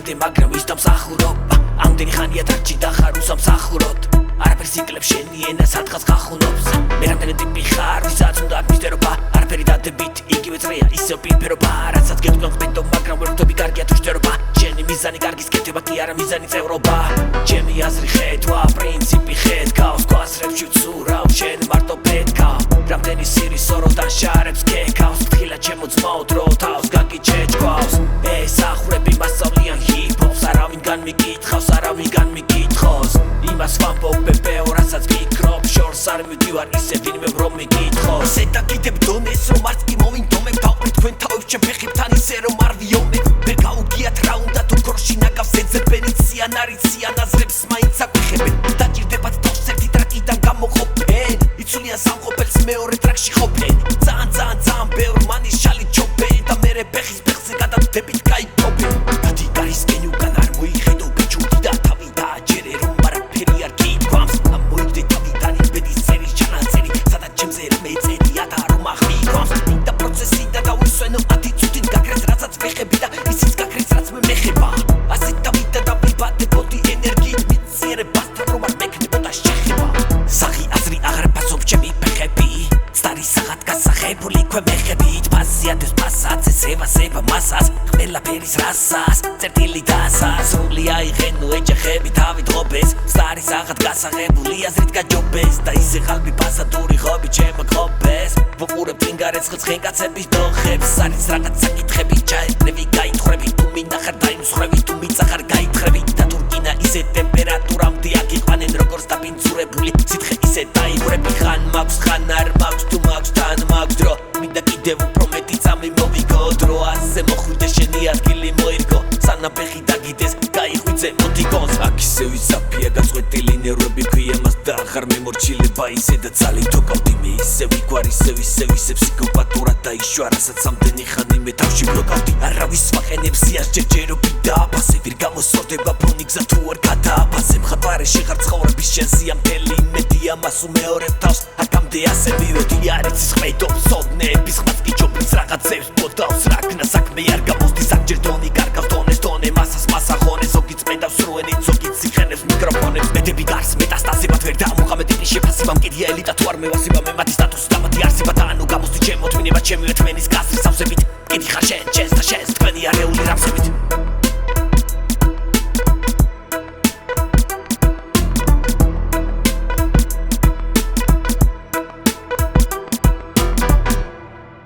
მივდე მაგრამ ვის დამსახურობ ამდენი ხანია დარჩი და ხარ უსამსახუროდ არაფერს იკლებ შენი ენა სადღაც გახუნობს მე რამდენი ტიპი ხარ ვისაც უნდა მისτερობა არაფერი დადებით იგივე წრეა ისევ პირფერობა რასაც გეტყვი ხმედო მაგრამ ვერ ვხვდები კარგია თუ შტერობა შენი მიზანი კარგის კეთება კი არა მიზანი წევრობა ჩემი აზრი ხედვა პრინციპი ხედავს გვასრებში ვცურავ შენ მარტო პეთქა რამდენი სირი სოროდან შარებს გეკავს ფრთხილად ჩემო ძმაო დრო თავს გაგიჩეჭვავს ეს ახვრები მასწავლიან ჰიპ-ჰოპს არავინ განმიკითხავს არავინ განმიკითხოს იმას ვამბობ ბებეო რასაც ვფიქრობ შორს არ მივდივარ ისე ვინმე რომ მიკითხოს ისე დაგიდებ დონეს რომ არც კი მოვინდომებ დავყრით თქვენ თავებს ჩემ ფეხებთან ისე რომ არ ვიომებ ვერ გაუგიათ რა უნდა თუ ქორში ნაგავს ეძებენ იციან არ იციან აზრებს მაინც აკვეხებენ დაჭირდებათ თავს ერთი ტრაკიდან გამოყოფენ იცვლიან სამყოფელს მეორე ტრაკში ყოფენ ძალიან ბევრ მანის შალი ჩობენ და მერე ფეხის ფეხზე გადადებით გაიფობენ გადი გარისკენ უკან არ მოიხედო ბიჭუდი და თავი დააჯერე რომ არაფერი არ გითქვამს ამოიგდე თავიდან იმბედის წერი ჩანაწერი სადაც ჩემზე მეწერია და რომ აღიქვამს მინდა პროცესი და დავისვენო 10 წუთით გაქრეს რასაც ვეხები და ისიც გაქრეს რაც მე მეხება ასე თავიდან დავიბადებოდი ენერგიით მიციერებასთან რომ არ მექნებოდა შეხება სახი აზრი აღარ პასობ ჩემი ფეხები სტარი საღად გასახებული ქვემეხებით ფასიადებს ფასած ესება მასას ყველაფერის რასას წერტილი დასას სრული აიღენო ეჯახები თავი დღობეს სტარი საღად გასაღებული აზრით გაჯობეს და ისე ხალბი პასადური ხობი ჩემო ხობეს ვუყურებ ფინგარეთს ხცხენ კაცების დოხებს არის რაღაც საკითხები ჩაეყნევი გაითხრები თუ მინახარ დაიმსხრევი თუ მიწახარ გაითხრები და თურკინა ისე ტემპერატურამდე აგიყვანენ როგორც დაბინძურებული სითხე ისე დაიღვრები ხან მაქვს ხან არ მაქვს თუ მაქვს თან მაქვს დრო მინდა კიდევ უფრო მეტი წამი მოვიგო დრო ასე მოხვიდე შენი ადგილი მოირგო სანამ ფეხი დაგიდეს გაიხვიძე მოდიგონს აქ ისევ ისაფია გაწყვეტილი ნერვები ქვია მას და აღარ მემორჩილება ისე და ძალით თოკავდი მე ისევ იგვარ ისევ ფსიქოპათურად დაიშვა რასაც ამდენი ხანი მე თავში ბლოკავდი არავის ვაყენებს სიას ჯერჯერობი და აფასე ვირ გამოსორდება ფონი გზა თუ არ გადააფასე მხატვარეში ხარ ცხოვრების შენსია მთელი იმედია მას უმეორებ თავს აქამდე ასე მივედი არ იცის ხვედო სოდნების ხმას კი ჯობლის რაღაცებს ბოდავს რაკნა საქმე არ გამოსდი საკჯერ დონი კარგავს დონე მასას მასახონე ზოგი წმენდავს რუენი ზოგი ციხენებს მიკროფონებს მეტები გარს მეტასტაზებად ვერ დაამუღამეთ იპი შეფასება მკიდია ელიტა თუ არ მევასება მე მათი სტატუსი დამათი არსება და ანუ გამოსდი ჩემო თვინება ჩემი ერთმენის გასრის სავსებით კიდი ხარ შენ